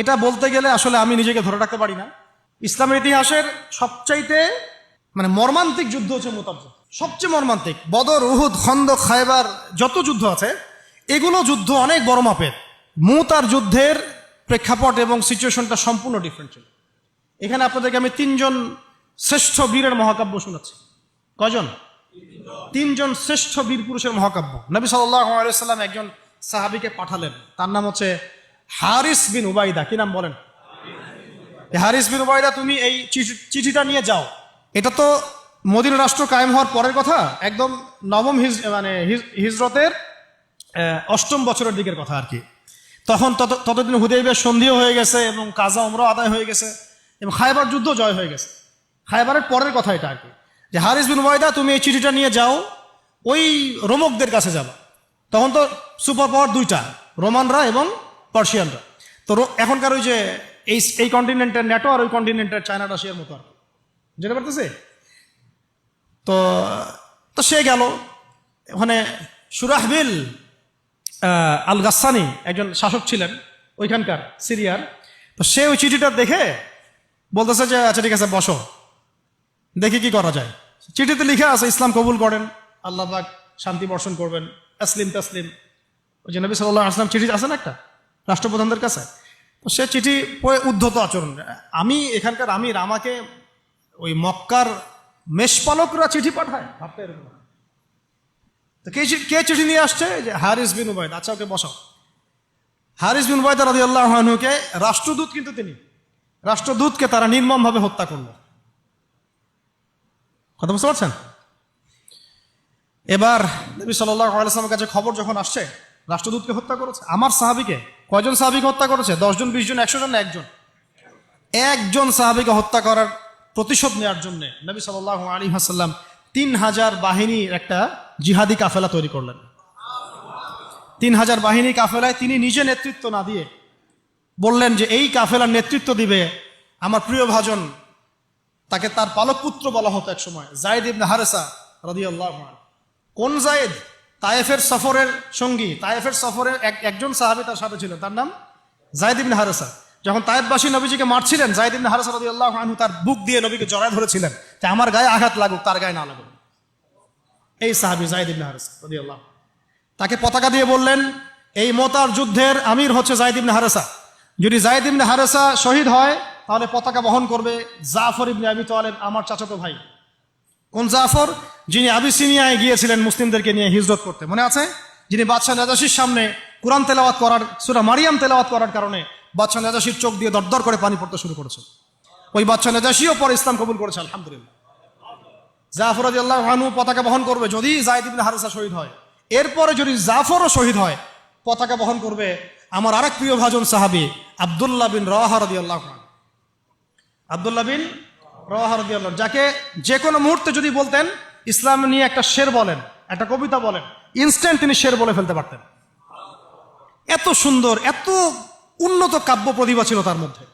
এটা বলতে গেলে আসলে আমি নিজেকে ধরে রাখতে পারি না। ইসলামের ইতিহাসের সবচাইতে মর্মান্তিক যুদ্ধ হচ্ছে মুতার যুদ্ধ, সবচেয়ে মর্মান্তিক। বদর, উহুদ, খন্দক, খায়বার যত যুদ্ধ আছে এগুলো যুদ্ধ অনেক বড় মাপের। মুতার যুদ্ধের প্রেক্ষাপট এবং সিচুয়েশনটা সম্পূর্ণ ডিফারেন্ট ছিল। এখানে আপনাদেরকে আমি 3 জন শ্রেষ্ঠ বীরের মহাকাব্য শোনাচ্ছি। কয়জন? 3 জন শ্রেষ্ঠ বীর পুরুষের মহাকাব্য। নবী সাল্লাল্লাহু আলাইহি ওয়াসাল্লাম একজন সাহাবীকে পাঠালেন, তার নাম হচ্ছে হারিস বিন উবাইদা। কি নাম বলেন? হারিস বিন উবাইদা, তুমি এই চিঠিটা নিয়ে যাও। এটা তো মদিনা রাষ্ট্র কায়েম হওয়ার পরের কথা, একদম নবম হিজরতের 8ম বছরের দিকের কথা আর কি। তখন ততদিন হুদাইবিয়ার সন্ধিও হয়ে গেছে এবং কাজা উমরা আদায় হয়ে গেছে এবং খায়বার যুদ্ধ জয় হয়ে গেছে। খায়বারের পরের কথা এটা আর কি, যে হারিস বিন উবাইদা তুমি এই চিঠিটা নিয়ে যাও, ওই রোমকদের কাছে যাবা। তখন তো সুপার পাওয়ার 2টা, রোমানরা এবং পার্সিয়ানরা। তো এখনকার ওই যে এই কন্টিনেন্টের ন্যাটো আর ওই কন্টিনেন্টের চায়না রাশিয়ার মতো আর কি, যেতে পারতেছে। তো সে গেল ওখানে। সুরাহবিল আল গাসানি একজন শাসক ছিলেন ওইখানকার সিরিয়ার। তো সে ওই চিঠিটা দেখে বলতেছে যে আচ্ছা ঠিক আছে, বসো, দেখি কি করা যায়। চিঠিতে লিখে আছে ইসলাম কবুল করেন, আল্লাহ পাক শান্তি বর্ষণ করবেন, আসলিম তাসলিম। ওই যে নবী সাল্লাল্লাহু আলাইহি ওয়াসাল্লাম চিঠি আছে না একটা রাষ্ট্রপ্রধানদের কাছে, তো সে চিঠি পড়ে উদ্ধত আচরণ। আমি এখানকার আমির, আমাকে ওই মক্কার মেষপালকরা চিঠি পাঠায়, ভাবতে এরকম। তো কে চিঠি নিয়ে আসছে? যে হারিস বিন উবাইদা। আচ্ছা, ওকে বসাও। হারিস বিন উবাইদা রাদিয়াল্লাহু আনহুকে, রাষ্ট্রদূত কিন্তু তিনি, রাষ্ট্রদূতকে তারা নির্মমভাবে হত্যা করলো। কথা বুঝতে পারছেন? এবার নবী সাল্লাল্লাহু আলাইহি ওয়াসাল্লামের কাছে খবর যখন আসছে রাষ্ট্রদূতকে হত্যা করেছে, আমার সাহাবীকে। কয়জন সাহাবীকে হত্যা করেছে? 10 জন, 20 জন, 100 জন না একজন সাহাবীকে হত্যা করার প্রতিশোধ নেওয়ার জন্য নবী সাল্লাল্লাহু আলাইহি ওয়াসাল্লাম 3000 বাহিনীর একটা জিহাদি কাফেলা তৈরি করলেন। 3000 বাহিনী কাফেলায় তিনি নিজে নেতৃত্ব না দিয়ে বললেন যে এই কাফেলার নেতৃত্ব দিবে আমার প্রিয় ভাজন, তাকে তার পালক পুত্র বলা হতো এক সময়, যায়েদ ইবনে হারেসা রাদিয়াল্লাহু আনহু। কোন যায়েদ? তায়েফের সফরের সঙ্গী, তায়েফের সফরের একজন সাহাবী তার সাথে ছিল, তার নাম যায়েদ ইবনে হারেসা। যখন তায়েফবাসী নবীজিকে মারছিলেন, যায়েদ ইবনে হারেসা রাদিয়াল্লাহু আনহু তার বুক দিয়ে নবীকে জড়ায় ধরেছিলেন যে আমার গায়ে আঘাত লাগুক, তার গায়ে না লাগুক। এই সাহাবী যায়েদ ইবনে হারেসা রাদিয়াল্লাহু, তাকে পতাকা দিয়ে বললেন এই মোতার যুদ্ধের আমির হচ্ছে যায়েদ ইবনে হারেসা। যদি যায়েদ ইবনে হারেসা শহীদ হয় তাহলে পতাকা বহন করবে জাফর ইবনে আবি তালেব, আমার চাচাতো ভাই। কোন জাফর? যিনি আবিসিনিয়ায় গিয়েছিলেন মুসলিমদেরকে নিয়ে হিজরত করতে, মনে আছে? যিনি বাদশাহ নাজাশির সামনে কোরআন তেলাওয়াত করার, সূরা মারিয়াম তেলাওয়াত করার কারণে বাদশাহ নাজাশির চোখ দিয়ে দরদর করে পানি পড়তে শুরু করেছে। ওই বাদশাহ নাজাশিও পরে ইসলাম কবুল করেছে, আলহামদুলিল্লাহ। জাফর রাদিয়াল্লাহু আনহু পতাকা বহন করবে যদি যায়েদ ইবনে হারেসা শহীদ হয়। এরপরে যদি জাফরও শহীদ হয়, পতাকা বহন করবে আমার আরেক প্রিয় ভাজন সাহাবী আব্দুল্লাহ বিন রাওয়াহা রাদিয়াল্লাহু আনহু। আব্দুল্লাহ বিন রাওয়াহা রাদিয়াল্লাহু, যাকে যে কোনো মুহূর্তে যদি বলতেন ইসলাম নিয়ে একটা শের বলেন, একটা কবিতা বলেন, ইনস্ট্যান্ট তিনি শের বলে ফেলতে পারতেন। এত সুন্দর, এত উন্নত কাব্য প্রতিভা ছিল তার মধ্যে।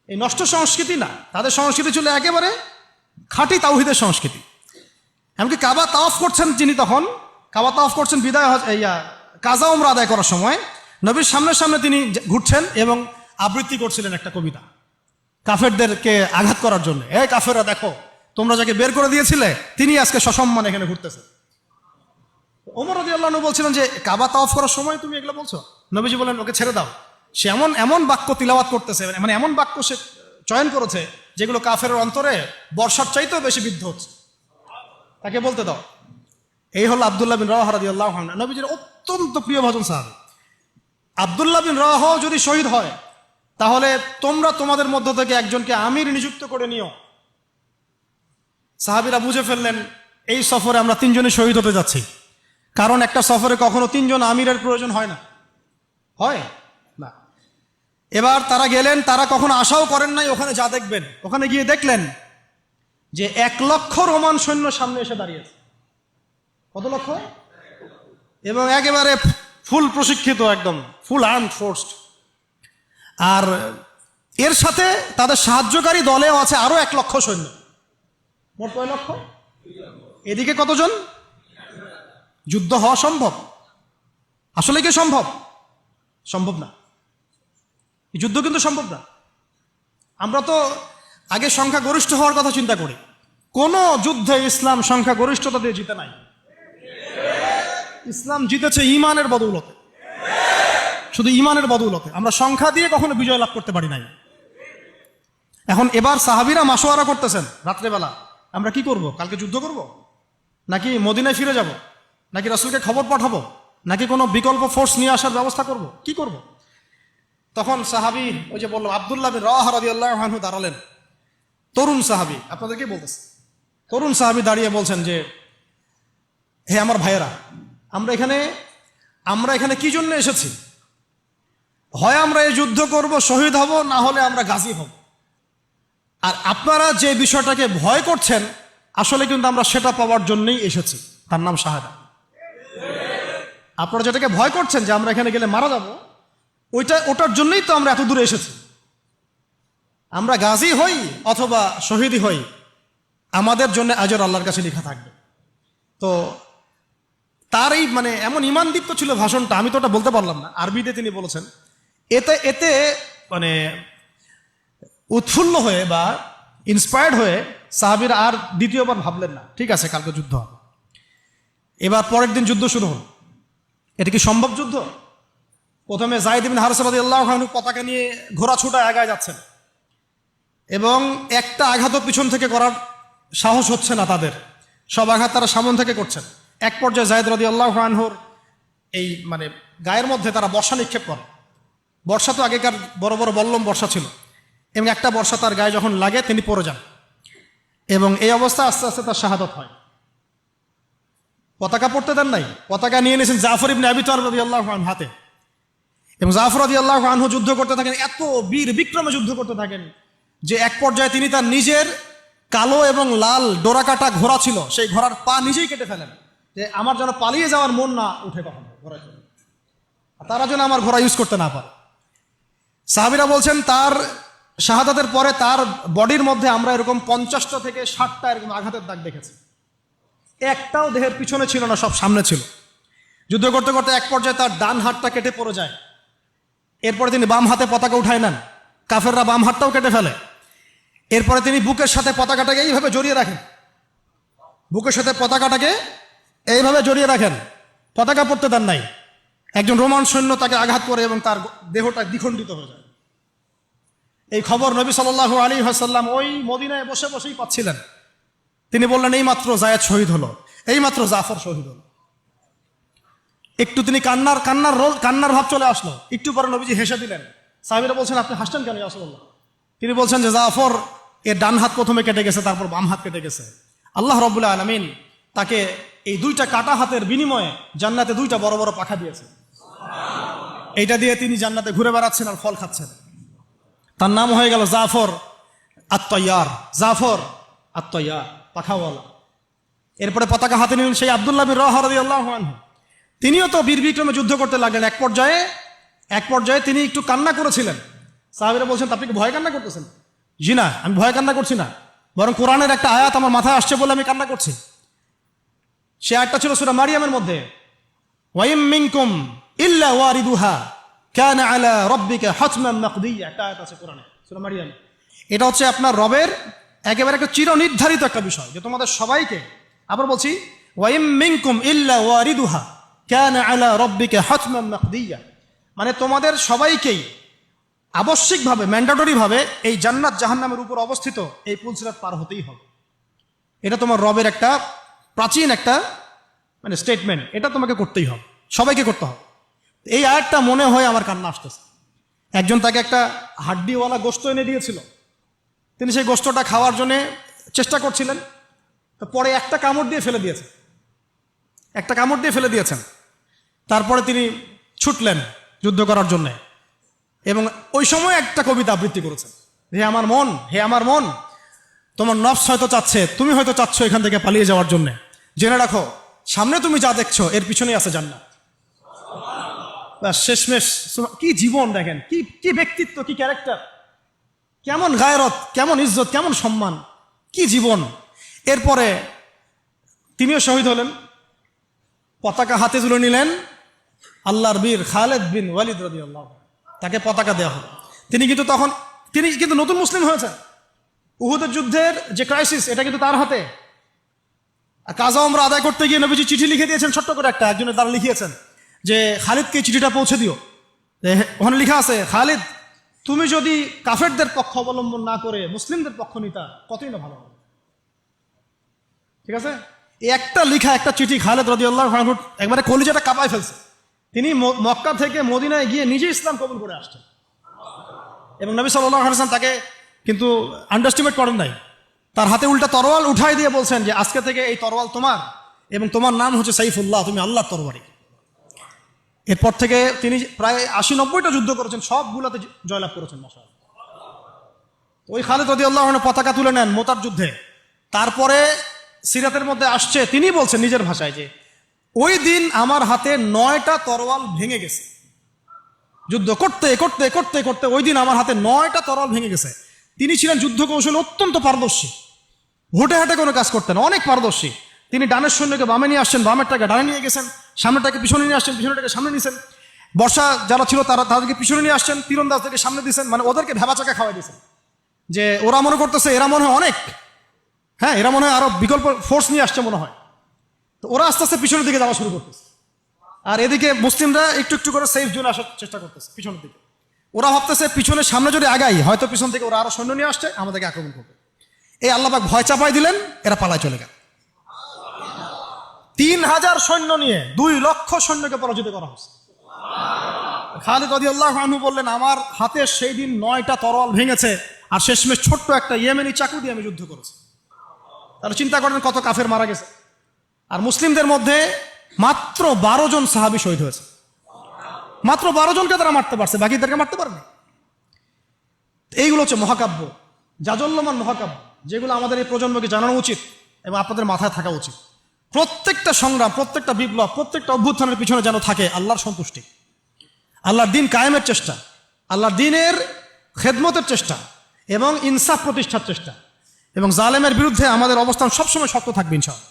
এই নষ্ট সংস্কৃতি না, তাদের সংস্কৃতি ছিল একেবারে খাঁটি তাওহীদের সংস্কৃতি। এমনকি কাবা তাওয়াফ করছেন যিনি, তখন কাবা তাওয়াফ করছেন বিদায় কাজা উমরা আদায় করার সময় নবীর সামনে সামনে তিনি ঘুরছেন এবং আবৃত্তি করছিলেন একটা কবিতা কাফেরদেরকে আঘাত করার জন্য। এই কাফেররা দেখো, তোমরা যাকে বের করে দিয়েছিলে তিনি আজকে সসম্মানে এখানে ঘুরতেছে। ওমর রাদিয়াল্লাহু আনহু বলছিলেন যে কাবা তাওয়াফ করার সময় তুমি এগুলো বলছো? নবীজি বলেন ওকে ছেড়ে দাও, সে এমন বাক্য তিলাওয়াত করতেছে, এমন বাক্য সে চয়ন করেছে যেগুলো কাফের অন্তরে বর্ষার চাইতেও বেশি বিদ্ধ হচ্ছে, তাকে বলতে দাও। এই হলো আব্দুল্লাহ বিন রাওয়াহা রাদিয়াল্লাহু আনহু, নবীজির অত্যন্ত প্রিয় ভাজন সাহাবী। আব্দুল্লাহ বিন রাওয়াহা যদি শহীদ হয় তাহলে তোমরা তোমাদের মধ্য থেকে একজনকে আমির নিযুক্ত করে নিও। সাহাবীরা বুঝে ফেললেন এই সফরে আমরা 3 জনই শহীদ হতে যাচ্ছি, কারণ একটা সফরে কখনো 3 জন আমিরের প্রয়োজন হয় না, হয় না। এবার তারা গেলেন, তারা কখনো আশাও করেন নাই ওখানে যা দেখবেন। ওখানে গিয়ে দেখলেন যে 1 লক্ষ রোমান সৈন্য সামনে এসে দাঁড়িয়েছে। কত লক্ষ? এবং একেবারে ফুল প্রশিক্ষিত, একদম ফুল আর্মড ফোর্স। আর এর সাথে তাদের সাহায্যকারী দলেও আছে আরো 1 লক্ষ সৈন্য। মোট কয় লক্ষ? এদিকে কতজন? যুদ্ধ হওয়া সম্ভব? আসলে কি সম্ভব? সম্ভব না। এই যুদ্ধ কিন্তু সম্ভব না। আমরা তো আগে সংখ্যাগরিষ্ঠ হওয়ার কথা চিন্তা করি। কোন যুদ্ধে ইসলাম সংখ্যাগরিষ্ঠতা দিয়ে জিতে নাই। ইসলাম জিতেছে ইমানের বদৌলতে, শুধু ইমানের বদৌলতে। আমরা সংখ্যা দিয়ে কখনো বিজয় লাভ করতে পারি নাই। এখন এবার সাহাবীরা মাশওয়ারা করতেছেন রাত্রেবেলা, আমরা কি করব? কালকে যুদ্ধ করব, নাকি মদিনায় ফিরে যাব, নাকি রাসূলকে খবর পাঠাবো, নাকি কোনো বিকল্প ফোর্স নিয়ে আসার ব্যবস্থা করব, কি করব? তখন সাহাবী, ওই যে বললাম আব্দুল্লাহ বিন রাওয়াহা রাদিয়াল্লাহু আনহু দাঁড়ালেন। তরুণ সাহাবী, আপনাদেরকে বলতেছে, তরুণ সাহাবী দাঁড়িয়ে বলছেন যে, হে আমার ভাইয়েরা, আমরা এখানে কি জন্য এসেছি? হয় আমরা এই যুদ্ধ করব, শহীদ হব, না হলে আমরা গাজী হব। আর আপনারা যে বিষয়টাকে ভয় করছেন, আসলে কিন্তু আমরা সেটা পাওয়ার জন্যই এসেছি, তার নাম শাহাদা। আপনারা যেটাকে ভয় করছেন যে আমরা এখানে গেলে মারা যাব, ওটার জন্যই তো আমরা এত দূরে এসেছি। আমরা গাজী হই অথবা শহীদই হই, আমাদের জন্য আজর আল্লাহর কাছে লেখা থাকবে। তো তার এই এমন ইমানদীপ্ত ছিল ভাষণটা, আমি তো ওটা বলতে পারলাম না, আরবিতে তিনি বলেছেন। এতে উৎফুল্ল হয়ে বা ইন্সপায়ার্ড হয়ে সাহাবীরা আর দ্বিতীয়বার ভাবলেন না, ঠিক আছে কালকে যুদ্ধ হবে। এবার পরের দিন যুদ্ধ শুরু হল। এটা কি সম্ভব যুদ্ধ? প্রথমে যায়েদ ইবনে হারেসা রাদিয়াল্লাহু আনহু পতাকা নিয়ে ঘোড়া ছুটা আগায় যাচ্ছেন, এবং একটা আঘাতও পিছন থেকে করার সাহস হচ্ছে না তাদের, সব আঘাত তারা সামন থেকে করছেন। এক পর্যায়ে যায়েদ রাদিয়াল্লাহু আনহুর এই গায়ের মধ্যে তারা বর্ষা নিক্ষেপ করে। বর্ষা তো আগেকার বড় বড় বল্লম বর্ষা ছিল, এবং একটা বর্ষা তার গায়ে যখন লাগে তিনি পড়ে যান, এবং এই অবস্থা আস্তে আস্তে তার শাহাদত হয়। পতাকা পড়তে দেন নাই, পতাকা নিয়ে নিয়েছেন জাফর ইবনে আবি তালিব রাদিয়াল্লাহু আনহু হাতে, এবং জাফর রাদিয়াল্লাহু আনহু যুদ্ধ করতে থাকেন, এত বীর বিক্রমে যুদ্ধ করতে থাকেন যে এক পর্যায়ে তিনি তার নিজের কালো এবং লাল ডোরাকাটা ঘোড়া ছিল, সেই ঘোড়ার পা নিজেই কেটে ফেলেন, যে আমার যেন পালিয়ে যাওয়ার মন না উঠে কখনো ঘোড়ার জন্য, তারা যেন আমার ঘোড়া ইউজ করতে না পারে। সাহাবীরা বলছেন তার শাহাদাতের পরে তার বডির মধ্যে আমরা এরকম 50টা থেকে 60টা এরকম আঘাতের দাগ দেখেছি। একটাও দেহের পিছনে ছিল না, সব সামনে ছিল। যুদ্ধ করতে করতে এক পর্যায়ে তার ডান হাতটা কেটে পড়ে যায়। এরপরে তিনি বাম হাতে পতাকা উঠায় নেন, কাফেররা বাম হাতটাও কেটে ফেলে। এরপরে তিনি বুকের সাথে পতাকাটাকে এইভাবে জড়িয়ে রাখেন, বুকের সাথে পতাকাটাকে এইভাবে জড়িয়ে রাখেন, পতাকা পড়তে দেন নাই। একজন রোমান সৈন্য তাকে আঘাত করে এবং তার দেহটা দ্বিখণ্ডিত হয়ে যায়। এই খবর নবী সাল্লাল্লাহু আলাইহি ওয়াসাল্লাম ওই মদিনায় বসে বসেই পাচ্ছিলেন। তিনি বললেন, এই মাত্র যায়েদ শহীদ হলো, এই মাত্র জাফর শহীদ হলো। একটু তিনি কান্নার ভাব চলে আসলো। একটু পরে নবীজি হেসে দিলেন। সাহাবীরা বলছেন, আপনি হাসছেন কেন ইয়া রাসূলুল্লাহ? তিনি বলছেন যে জাফর এর ডান হাত প্রথমে কেটে গেছে, তারপর বাম হাত কেটে গেছে। আল্লাহ রাব্বুল আলামিন তাকে এই দুইটা কাটা হাতের বিনিময়ে জান্নাতে দুইটা বড় বড় পাখা দিয়েছে। এইটা দিয়ে তিনি জান্নাতে ঘুরে বেড়াচ্ছেন আর ফল খাচ্ছেন। তার নাম হয়ে গেল জাফর আত-তাইয়ার, জাফর আত-তাইয়ার, পাখাওয়ালা। এরপরে পতাকা হাতে নিলেন সেই আব্দুল্লাহ বিন রাওয়াহা রাদিয়াল্লাহু আনহু। তিনিও তো বীর বিক্রমে যুদ্ধ করতে লাগলেন। এক পর্যায়ে তিনি একটু কান্না করেছিলেন। সাহাবীরা বলছেন, আপনি কি ভয় কান্না করতেছেন? জি না, আমি ভয় কান্না করছি না, বরং কোরআনের একটা আয়াত আমার মাথায় আসছে বলে আমি কান্না করছি। সে আয়াতটা ছিল সূরা মারিয়ামের মধ্যে, ওয়াইম মিনকুম ইল্লা ওয়ারিদুহা কানা আলা রাব্বিকা হাতমান মাকদিয়া, একটা আয়াত আছে কোরআনে সূরা মারিয়াম। এটা হচ্ছে আপনার রবের একেবারে একটা চিরনির্ধারিত একটা বিষয়, যে তোমাদের সবাইকে, আবার বলছি, ওয়াইম মিনকুম ইল্লা ওয়ারিদুহা কানা আলা রাব্বিকা হাতমান মাকদিয়া, তোমাদের সবাইকেই আবশ্যিকভাবে, ম্যান্ডেটরিভাবে এই জান্নাত জাহান্নামের উপর অবস্থিত এই পুলসিরাত পার হতেই হবে। এটা তোমার রবের একটা প্রাচীন একটা স্টেটমেন্ট, এটা তোমাকে করতেই হবে, সবাইকে করতে হবে। এই আয়াতটা মনে হয় আমার কান্না আসতেছে। একজন তাকে একটা হাড্ডিওয়ালা গোশত এনে দিয়েছিল, তিনি সেই গোশতটা খাওয়ার জন্য চেষ্টা করছিলেন, তো পরে একটা কামড় দিয়ে ফেলে দিয়েছেন। তারপরে তিনি ছুটলেন যুদ্ধ করার জন্য, এবং ওই সময় একটা কবিতা আবৃত্তি করেছেন, হে আমার মন, তোমার নফস হয়তো চাচ্ছে, তুমি হয়তো চাচ্ছ এখান থেকে পালিয়ে যাওয়ার জন্য, জেনে রাখো সামনে তুমি যা দেখছো এর পিছনেই আছে জান্নাত। শেষমেশ কি জীবন দেখেন, কি ব্যক্তিত্ব, কি ক্যারেক্টার, কেমন গায়রত, কেমন ইজ্জত, কেমন সম্মান, কি জীবন। এরপরে তিনিও শহীদ হলেন, পতাকা হাতে তুলে নিলেন আল্লাহর বীর খালেদ বিন ওয়ালিদ রাদিয়াল্লাহু আনহু, তাকে পতাকা দেওয়া হলো। তিনি কিন্তু নতুন মুসলিম হয়েছেন। উহুদের যুদ্ধের যে ক্রাইসিস, এটা কিন্তু তার হাতে। আর কাজা ওমরা আদায় করতে গিয়ে নবীজি চিঠি লিখে দিয়েছেন, ছোট্ট করে একটা, একজনের দ্বারা লিখিয়েছেন যে খালিদকে চিঠিটা পৌঁছে দিও। ওখানে লেখা আছে, খালিদ তুমি যদি কাফেরদের পক্ষ অবলম্বন না করে মুসলিমদের পক্ষ নিতা কতই না ভালো হবে। ঠিক আছে, এই একটা লেখা, একটা চিঠি খালিদ রাদিয়াল্লাহু আনহু একবারে কলিজাটা কাঁপায় ফেলছে। তিনি মক্কা থেকে মদিনায় গিয়ে নিজে ইসলাম কবুল করে আসছেন, এবং নবী সাল্লাল্লাহু আলাইহি ওয়াসাল্লাম তাকে কিন্তু আন্ডারস্টিমেট করেন নাই। তার হাতে উল্টা তরোয়াল উঠাই দিয়ে বলছেন যে আজকে থেকে এই তরোয়াল তোমার, এবং তোমার নাম হচ্ছে সাইফুল্লাহ, তুমি আল্লাহর তরবারি। এরপর থেকে তিনি প্রায় 80-90টা যুদ্ধ করেছেন, সবগুলোতে জয়লাভ করেছেন। মাশাআল্লাহ। ওই খালিদ রাদিয়াল্লাহু আনহু পতাকা তুলে নেন মোতার যুদ্ধে। তারপরে সিরাতের মধ্যে আসছে, তিনি বলছেন নিজের ভাষায় যে ওই দিন আমার হাতে 9টা তরোয়াল ভেঙে গেছে। যুদ্ধ করতে করতে করতে করতে ওই দিন আমার হাতে 9টা তরোয়াল ভেঙে গেছে। তিনি ছিলেন যুদ্ধ কৌশলে অত্যন্ত পারদর্শী, হুটে হাটে কোনো কাজ করতেন, অনেক পারদর্শী। তিনি ডানের সৈন্যকে বামে নিয়ে আসছেন, বামেরটাকে ডানে নিয়ে গেছেন, সামনেটাকে পিছনে নিয়ে আসছেন, পিছনেটাকে সামনে নিয়েছেন। বর্ষা যারা ছিল তাদেরকে পিছনে নিয়ে আসছেন, তীরন্দাজদেরকে সামনে দিয়েছেন, মানে ওদেরকে ভেবাচাকা খাওয়াই দিয়েছেন যে ওরা মনে করতেছে এরা মনে হয় অনেক, হ্যাঁ এরা মনে হয় আরো বিকল্প ফোর্স নিয়ে আসছে মনে হয়। তো ওরা আস্তে আস্তে পিছনের দিকে যাওয়া শুরু করতেছে, আর এদিকে মুসলিমরা একটু একটু করে সেফ জোনে আসার চেষ্টা করতেছে পিছনের দিকে। ওরা ভাবতেছে পিছনের সামনে যদি আগাই, হয়তো পিছন থেকে ওরা আরো সৈন্য নিয়ে আসছে, আমাদেরকে আক্রমণ করবে। এই আল্লাহ পাক ভয় চাপাই দিলেন, এরা পালায় চলে গেল। 3000 সৈন্য নিয়ে 2 লক্ষ সৈন্যকে পরাজিত করা হয়েছে। খালিদ রাদিয়াল্লাহু আনহু বললেন আমার হাতে সেই দিন 9টা তরোয়াল ভেঙেছে, আর শেষমেশ ছোট্ট একটা ইয়েমেনি চাকু দিয়ে আমি যুদ্ধ করেছি। তাহলে চিন্তা করেন কত কাফের মারা গেছে। আর মুসলিমদের মধ্যে মাত্র 12 জন সাহাবী শহীদ হয়েছে। মাত্র 12 জনকে তারা মারতে পারছে, বাকিদেরকে মারতে পারেনি। এইগুলো হচ্ছে মহাকাব্য, জাজল্যমান মহাকাব্য, যেগুলো আমাদের এই প্রজন্মকে জানানো উচিত এবং আপনাদের মাথায় থাকা উচিত। প্রত্যেকটা সংগ্রাম, প্রত্যেকটা বিপ্লব, প্রত্যেকটা অভ্যুত্থানের পিছনে যেন থাকে আল্লাহর সন্তুষ্টি, আল্লাহর দিন কায়েমের চেষ্টা, আল্লাহর দিনের খেদমতের চেষ্টা এবং ইনসাফ প্রতিষ্ঠার চেষ্টা, এবং জালেমের বিরুদ্ধে আমাদের অবস্থান সবসময় শক্ত থাকবে ইনশাআল্লাহ।